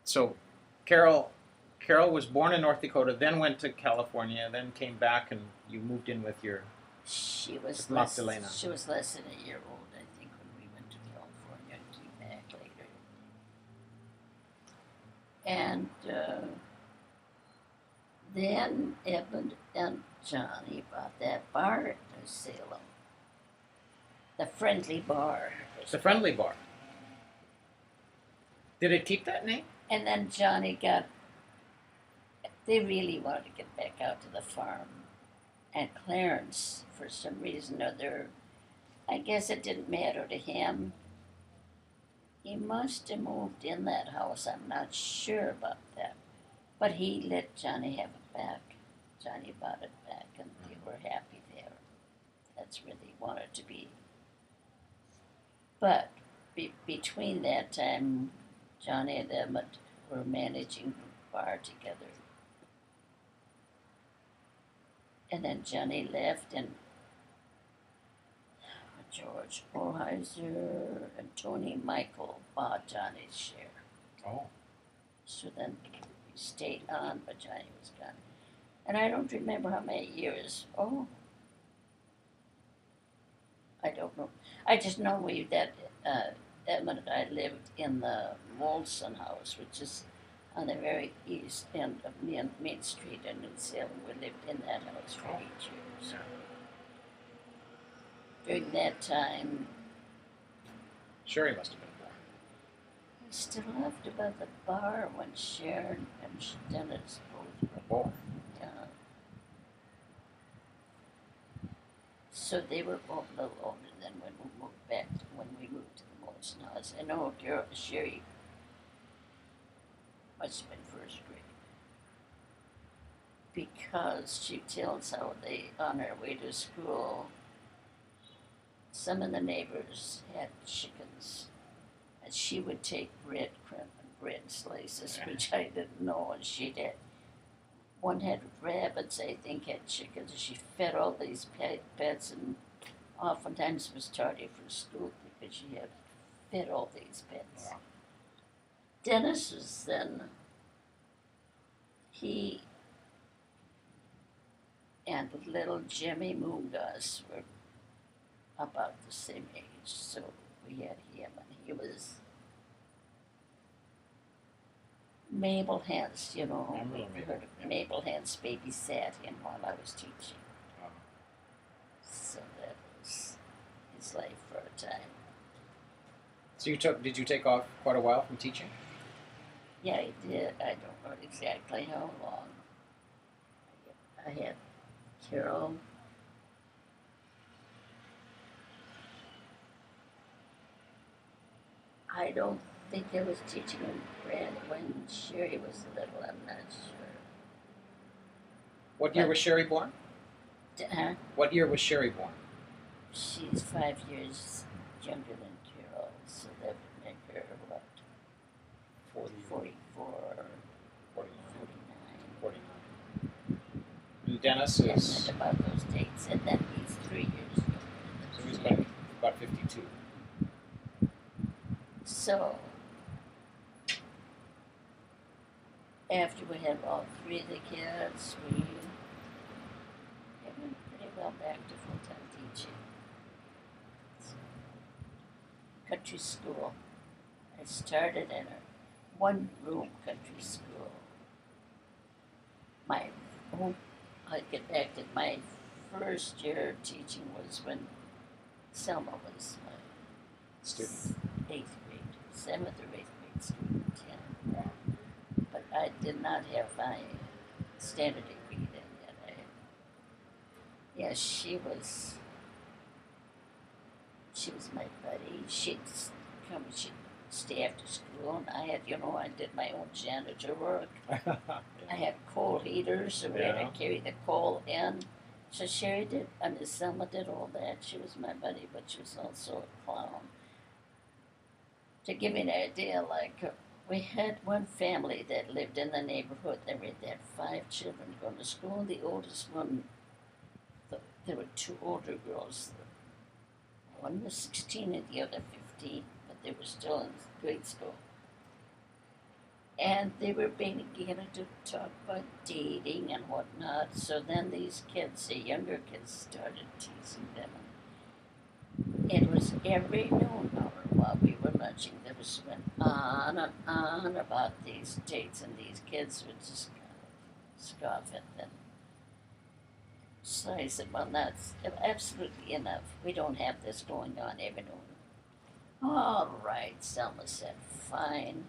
So, Carol, Carol was born in North Dakota, then went to California, then came back, and you moved in with your with Magdalena. She was less than a year old, I think, when we went to California and came back later. And then Edmund and Johnny bought that bar in New Salem, the Friendly Bar. The Friendly Bar. Did it keep that name? And then Johnny got. They really wanted to get back out to the farm, and Clarence, for some reason or other, I guess it didn't matter to him. He must have moved in that house. I'm not sure about that. But he let Johnny have it back. Johnny bought it back, and they were happy there. That's where they wanted to be. But between that time, Johnny and Emmett were managing the bar together. And then Johnny left, and George Ohiser and Tony Michael bought Johnny's share. Oh. So then he stayed on, but Johnny was gone. And I don't remember how many years. Oh, I don't know. I just know Edmund and I lived in the Molson house, which is on the very east end of Main Street in New Salem. We lived in that house for 8 years. During that time, Sherry must have been born. I still laughed about the bar when Sharon and Dennis both were Both. Yeah. So they were both a little older than when we moved to the Molson house. I know Sherry must have been first grade, because she tells how they, on her way to school, some of the neighbors had chickens, and she would take breadcrumb and bread slices, which I didn't know, and she'd had, one had rabbits, I think, had chickens, and she fed all these pets, and oftentimes was tardy for school because she had fed all these pets. Wow. Dennis was then, he and little Jimmy Moongus were about the same age, so we had him, and he was Mabel Hance, you know. Mabel Hance babysat him while I was teaching. Oh. So that was his life for a time. So did you take off quite a while from teaching? Yeah, I did. I don't know exactly how long. I had Carol. I don't think I was teaching when Sherry was little. I'm not sure. What year was Sherry born? Huh? What year was Sherry born? She's 5 years younger than Carol, so that would make her what? 44, 49. And Dennis is. And about those dates, and then he's 3 years younger. So he's about 52. So, after we had all three of the kids, we went pretty well back to full-time teaching. So, country school. I started in a one-room country school. I'll get back to my first year of teaching was when Selma was my Student. 8th grade, 7th or 8th grade student, yeah. But I did not have my standard degree then yet. She was my buddy. She'd stay after school, and I did my own janitor work. I had coal heaters, so we had to carry the coal in. So Selma did all that. She was my buddy, but she was also a clown. To give you an idea, we had one family that lived in the neighborhood. They had 5 children going to school. The oldest one, there were 2 older girls. One was 16 and the other 15, but they were still in grade school. And they were beginning to talk about dating and whatnot. So then these kids, the younger kids, started teasing them. It was every noon hour while we were lunching. There was went on and on about these dates, and these kids would just kind of scoff at them. So I said, "Well, that's absolutely enough. We don't have this going on every noon." All right, Selma said, "Fine.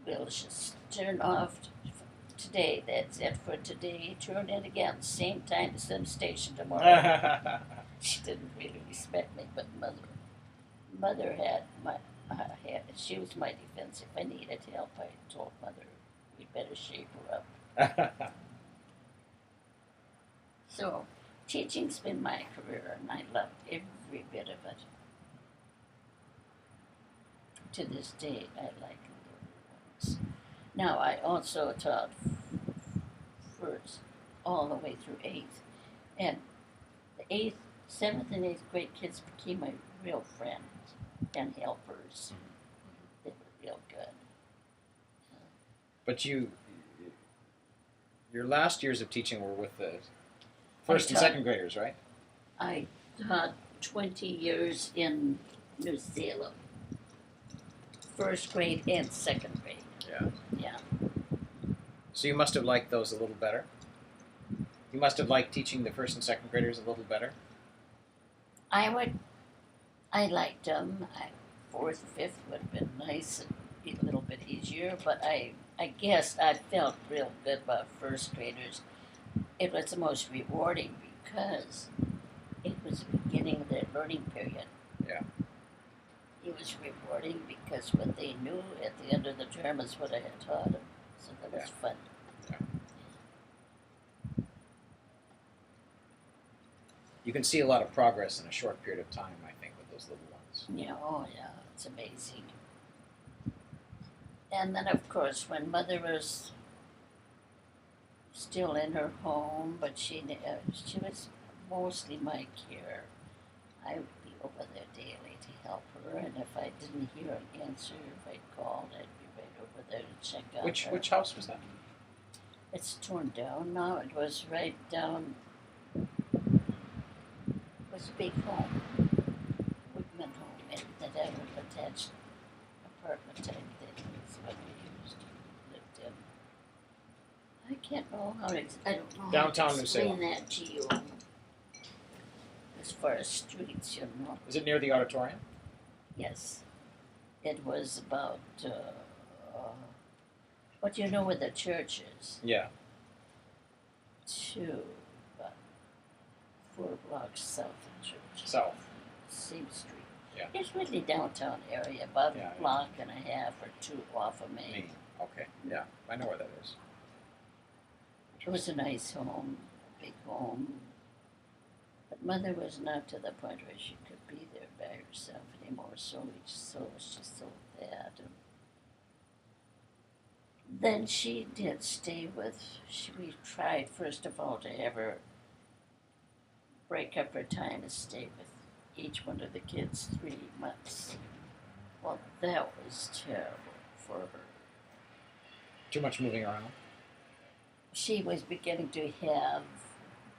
We'll just turn off today. That's it for today. Turn it again. Same time, same station tomorrow." She didn't really respect me, but mother had she was my defense. If I needed help, I told mother we better shape her up. So teaching's been my career, and I loved every bit of it. To this day, I like it. Now, I also taught first all the way through eighth, and the eighth, seventh, and eighth grade kids became my real friends and helpers. They were real good. But your last years of teaching were with the first and second graders, right? I taught 20 years in New Zealand, first grade and second grade. Yeah. Yeah. So you must have liked those a little better? You must have liked teaching the first and second graders a little better? I liked them. Fourth and fifth would have been nice and be a little bit easier, but I guess I felt real good about first graders. It was the most rewarding because it was the beginning of their learning period. Yeah. It was rewarding because what they knew at the end of the term is what I had taught them. So that was fun. Yeah. You can see a lot of progress in a short period of time, I think, with those little ones. Yeah, oh yeah, it's amazing. And then, of course, when mother was still in her home, but she was mostly my care. I would be over there daily to help her, and if I didn't hear an answer, if I called, I'd be right over there to check on her. Which house was that? It's torn down now. It was right down. It was a big home, Woodman home, and that had an attached apartment type thing. That's what we used to live in. I can't know how to. I don't know Downtown how to New explain Salem. that to you. As far as streets, you know. Is it near the auditorium? Yes, it was about. What do you know where the church is? Yeah. About 4 blocks south of the church. South. Same street. Yeah. It's really downtown area, about Yeah, a block and a half or 2 off of Main. Main. Okay. Yeah. I know where that is. It was a nice home, a big home. But mother was not to the point where she could be there by herself anymore, so she sold that. And then she did stay with, we tried first of all to have her break up her time and stay with each one of the kids 3 months. Well, that was terrible for her. Too much moving around? She was beginning to have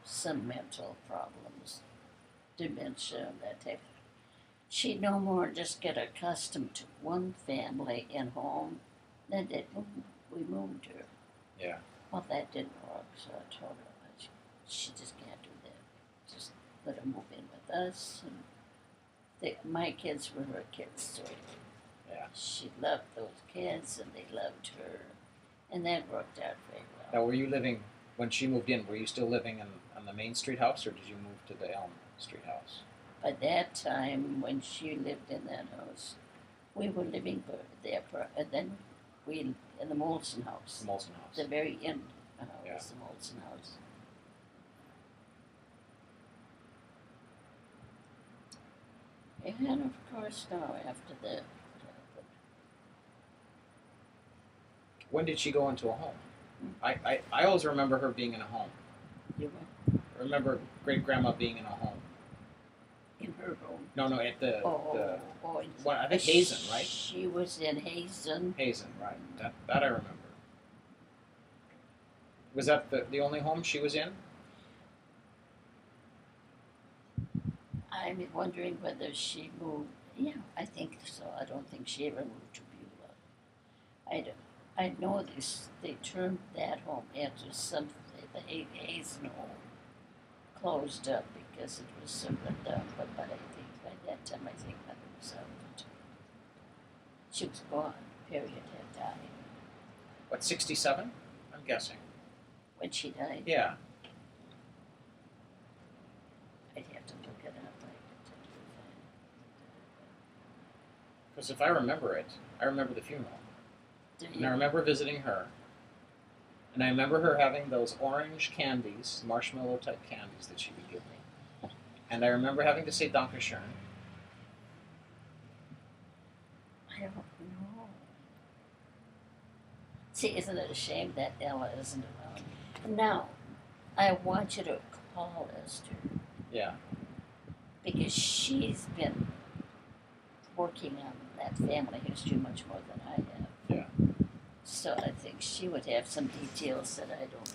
some mental problems, dementia, and that type. She'd no more just get accustomed to one family in home than we moved her. Yeah. Well, that didn't work, so I told her that she just can't do that. Just let her move in with us. And my kids were her kids, so Yeah. she loved those kids and they loved her. And that worked out very well. Now, were you living, when she moved in, were you still living on the Main Street house, or did you move to the Elm Street house? By that time, when she lived in that house, we were living there, and then we in the Molson house. The Molson house. The very end house, Yeah. the Molson house. And of course, now after that, When did she go into a home? I always remember her being in a home. you were I remember great grandma being in a home. in her room. No, at the Oh, well, I think Hazen, right? She was in Hazen. Hazen, right? That I remember. Was that the only home she was in? I'm wondering whether she moved. Yeah, I think so. I don't think she ever moved to Beulah. I know they turned that home into something. The Hazen home closed up because it was so run down. But I think by that time, I think Mother was out of it. She was gone. Harriet had died. What, 67? I'm guessing. When she died, Yeah. I'd have to look it up. Because if I remember it, I remember the funeral. Do And I you? remember visiting her. And I remember her having those orange candies, marshmallow type candies that she would give me. And I remember having to say Danke schön. I don't know. See, isn't it a shame that Ella isn't around? Now, I want you to call Esther Yeah. because she's been working on that family history much more than I have. Yeah. So I think she would have some details that I don't